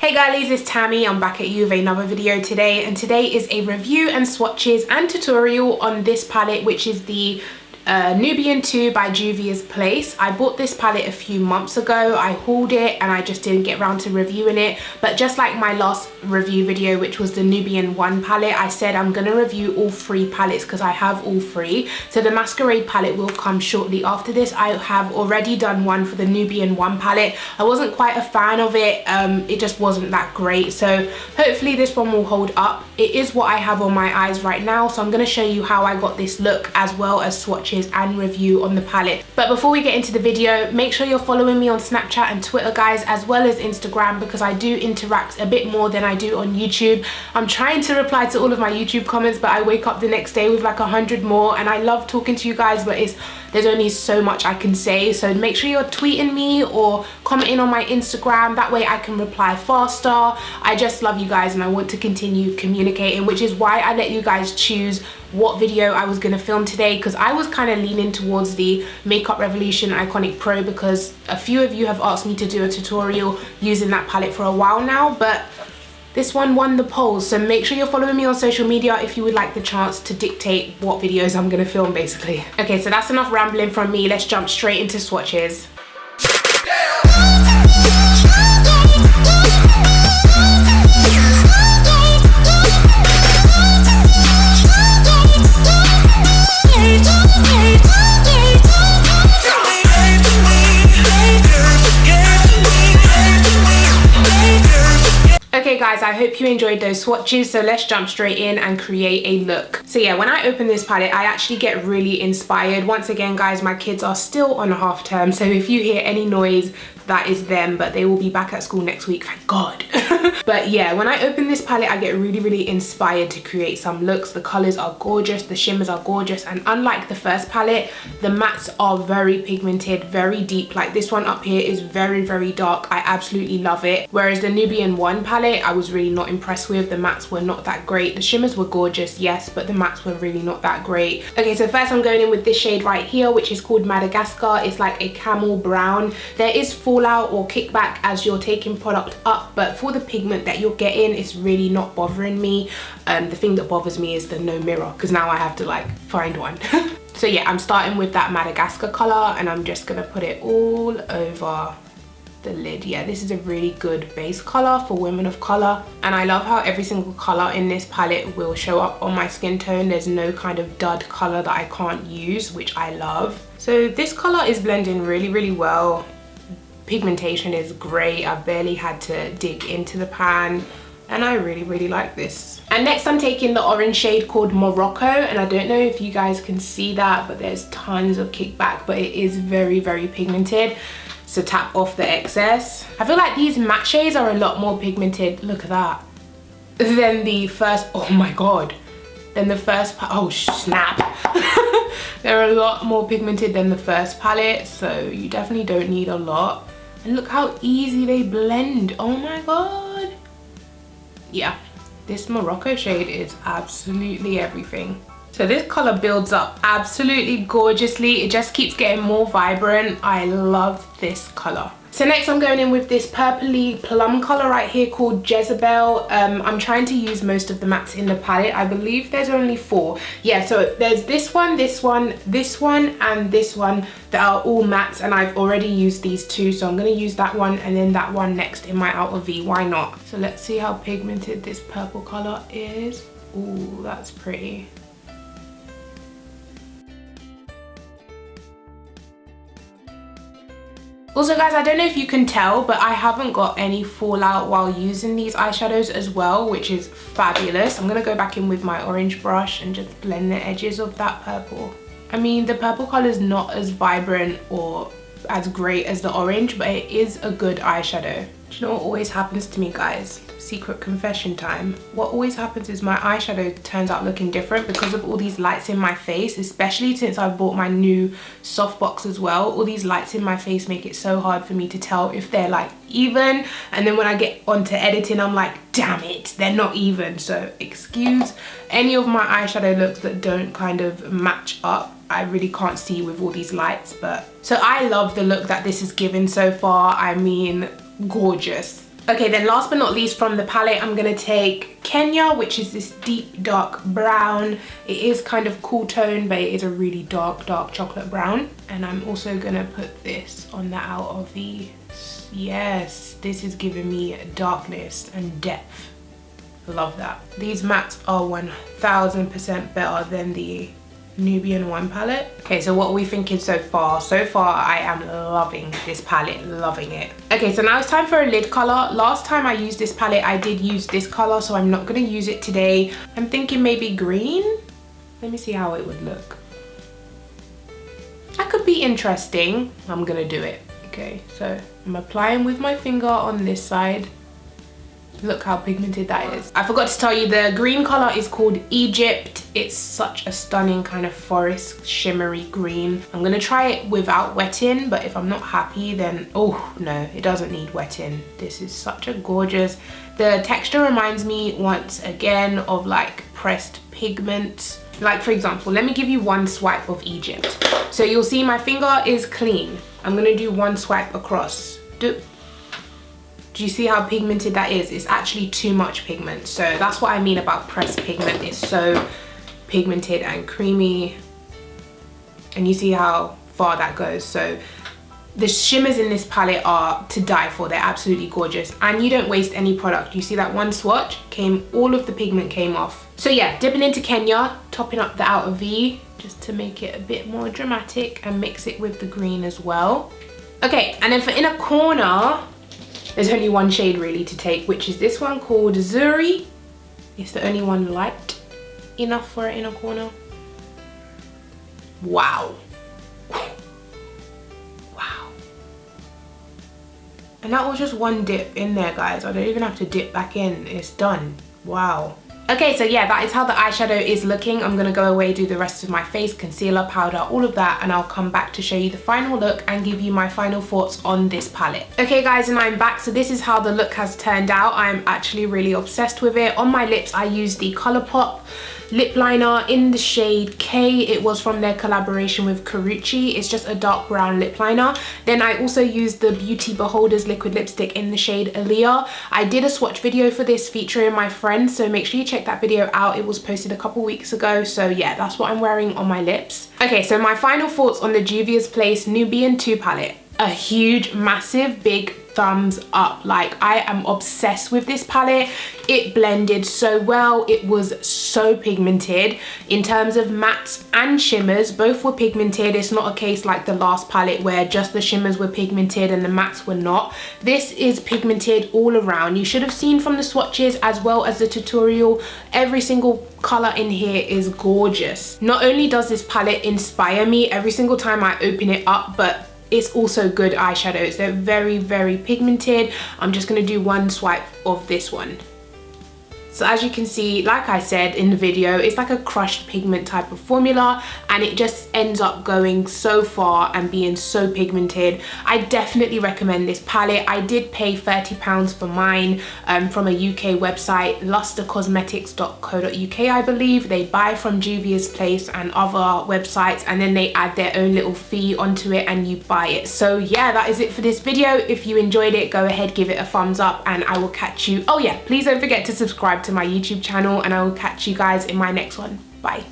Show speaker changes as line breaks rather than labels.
Hey girlies, it's Tammi. I'm back at you with another video today, and today is a review and swatches and tutorial on this palette, which is the Nubian 2 by Juvia'S Place. I bought this palette a few months ago. I hauled it and I just didn't get around to reviewing it, but just like my last review video, which was the Nubian 1 palette, I said I'm gonna review all three palettes because I have all three. So the Masquerade palette will come shortly after this. I have already done one for the Nubian 1 palette. I wasn't quite a fan of it. It just wasn't that great, so hopefully this one will hold up. It is what I have on my eyes right now, so I'm going to show you how I got this look as well as swatches and review on the palette. But before we get into the video, make sure you're following me on Snapchat and Twitter, guys, as well as Instagram, because I do interact a bit more than I do on YouTube. I'm trying to reply to all of my YouTube comments, but I wake up the next day with like 100 more, and I love talking to you guys, but there's only so much I can say. So make sure you're tweeting me or commenting on my Instagram, that way I can reply faster. I just love you guys and I want to continue communicating, which is why I let you guys choose what video I was going to film today, because I was kind of leaning towards the Makeup Revolution Iconic Pro because a few of you have asked me to do a tutorial using that palette for a while now, but this one won the polls. So make sure you're following me on social media if you would like the chance to dictate what videos I'm going to film, basically. Okay, so that's enough rambling from me. Let's jump straight into swatches. Okay guys, I hope you enjoyed those swatches, so let's jump straight in and create a look. So yeah, when I open this palette, I actually get really inspired. Once again guys, my kids are still on a half term, so if you hear any noise, that is them, but they will be back at school next week, thank God. But yeah, when I open this palette, I get really inspired to create some looks. The colors are gorgeous, the shimmers are gorgeous, and unlike the first palette, the mattes are very pigmented, very deep. Like this one up here is very dark. I absolutely love it. Whereas the Nubian 1 palette, I was really not impressed with. The mattes were not that great. The shimmers were gorgeous, yes, but the mattes were really not that great. Okay, so first I'm going in with this shade right here, which is called Madagascar. It's like a camel brown. There is fallout or kickback as you're taking product up, but for the pigment that you're getting, it's really not bothering me. The thing that bothers me is the no mirror, because now I have to like find one. So yeah, I'm starting with that Madagascar color and I'm just gonna put it all over the lid. Yeah, this is a really good base color for women of color, and I love how every single color in this palette will show up on my skin tone. There's no kind of dud color that I can't use, which I love. So this color is blending really well. Pigmentation is great. I've barely had to dig into the pan, and I really like this. And next I'm taking the orange shade called Morocco, and I don't know if you guys can see that, but there's tons of kickback, but it is very pigmented. So tap off the excess. I feel like these matte shades are a lot more pigmented, look at that, than the first, oh my god, than the first, oh snap. They're a lot more pigmented than the first palette, so you definitely don't need a lot. And look how easy they blend, oh my god. Yeah, this Morocco shade is absolutely everything. So this color builds up absolutely gorgeously. It just keeps getting more vibrant. I love this color. So next I'm going in with this purpley plum color right here called Jezebel. I'm trying to use most of the mattes in the palette. I believe there's only 4. Yeah, so there's this one, this one, this one, and this one that are all mattes, and I've already used these 2, so I'm gonna use that one and then that one next in my outer V, why not? So let's see how pigmented this purple color is. Ooh, that's pretty. Also guys, I don't know if you can tell, but I haven't got any fallout while using these eyeshadows as well, which is fabulous. I'm gonna go back in with my orange brush and just blend the edges of that purple. I mean, the purple color is not as vibrant or as great as the orange, but it is a good eyeshadow. Do you know what always happens to me, guys? Secret confession time. What always happens is my eyeshadow turns out looking different because of all these lights in my face, especially since I bought my new softbox as well. All these lights in my face make it so hard for me to tell if they're like even, and then when I get onto editing I'm like, damn it, they're not even. So excuse any of my eyeshadow looks that don't kind of match up. I really can't see with all these lights, but so I love the look that this is given so far. I mean, gorgeous, Okay, then last but not least from the palette, I'm gonna take Kenya, which is this deep dark brown. It is kind of cool tone, but it is a really dark chocolate brown. And I'm also gonna put this on the outer V. Yes, this is giving me darkness and depth. Love that. These mattes are 1000% better than the Nubian 1 palette. Okay, so what are we thinking so far? So far, I am loving this palette, loving it. Okay, so now it's time for a lid color. Last time I used this palette, I did use this color, so I'm not gonna use it today. I'm thinking maybe green. Let me see how it would look. That could be interesting. I'm gonna do it. Okay, so I'm applying with my finger on this side. Look how pigmented that is. I forgot to tell you, the green color is called Egypt. It's such a stunning kind of forest shimmery green. I'm gonna try it without wetting, but if I'm not happy, then oh no, it doesn't need wetting. This is such a gorgeous, the texture reminds me once again of like pressed pigment. Like for example, let me give you one swipe of Egypt. So you'll see my finger is clean. I'm gonna do one swipe across. Do you see how pigmented that is? It's actually too much pigment. So that's what I mean about pressed pigment. It's so pigmented and creamy. And you see how far that goes. So the shimmers in this palette are to die for. They're absolutely gorgeous. And you don't waste any product. You see that one swatch all of the pigment came off. So yeah, dipping into Kenya, topping up the outer V just to make it a bit more dramatic and mix it with the green as well. Okay, and then for inner corner, there's only one shade really to take, which is this one called Zuri. It's the only one light enough for an inner corner. Wow. Wow. And that was just one dip in there, guys. I don't even have to dip back in. It's done. Wow. Okay, so yeah, that is how the eyeshadow is looking. I'm gonna go away, do the rest of my face, concealer, powder, all of that, and I'll come back to show you the final look and give you my final thoughts on this palette. Okay guys, and I'm back. So this is how the look has turned out. I'm actually really obsessed with it. On my lips, I used the Colourpop lip liner in the shade K. It was from their collaboration with Karrueche. It's just a dark brown lip liner. Then I also used the Beauty Beholders liquid lipstick in the shade Aliyah. I did a swatch video for this featuring my friends, so make sure you check that video out. It was posted a couple weeks ago. So yeah, that's what I'm wearing on my lips. Okay, so my final thoughts on the Juvia'S Nubian 2 palette. A huge, massive, big thumbs up. Like, I am obsessed with this palette. It blended so well. It was so pigmented. In terms of mattes and shimmers, both were pigmented. It's not a case like the last palette where just the shimmers were pigmented and the mattes were not. This is pigmented all around. You should have seen from the swatches as well as the tutorial, every single color in here is gorgeous. Not only does this palette inspire me every single time I open it up, but it's also good eyeshadows. They're very, very pigmented. I'm just gonna do one swipe of this one. So as you can see, like I said in the video, it's like a crushed pigment type of formula, and it just ends up going so far and being so pigmented. I definitely recommend this palette. I did pay £30 for mine from a UK website, lustercosmetics.co.uk, I believe. They buy from Juvia'S and other websites, and then they add their own little fee onto it and you buy it. So yeah, that is it for this video. If you enjoyed it, go ahead, give it a thumbs up, and I will catch you. Oh yeah, please don't forget to subscribe to my YouTube channel, and I will catch you guys in my next one. Bye.